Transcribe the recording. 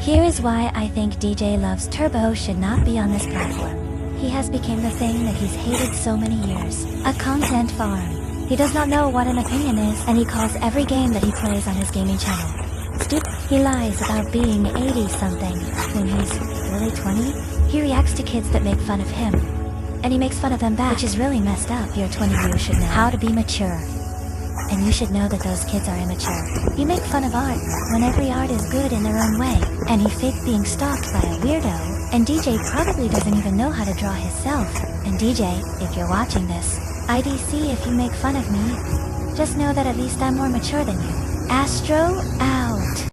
Here is why I think DJlovesturbo should not be on this platform. He has become the thing that he's hated so many years. A content farm. He does not know what an opinion is, and he calls every game that he plays on his gaming channel stupid. He lies about being 80-something when he's really 20. He reacts to kids that make fun of him, and he makes fun of them back, which is really messed up. You're 20, you should know how to be mature. And you should know that those kids are immature. You make fun of art when every art is good in their own way. And he faked being stalked by a weirdo. And DJ probably doesn't even know how to draw himself. And DJ, if you're watching this, IDC if you make fun of me, just know that at least I'm more mature than you. Astro out.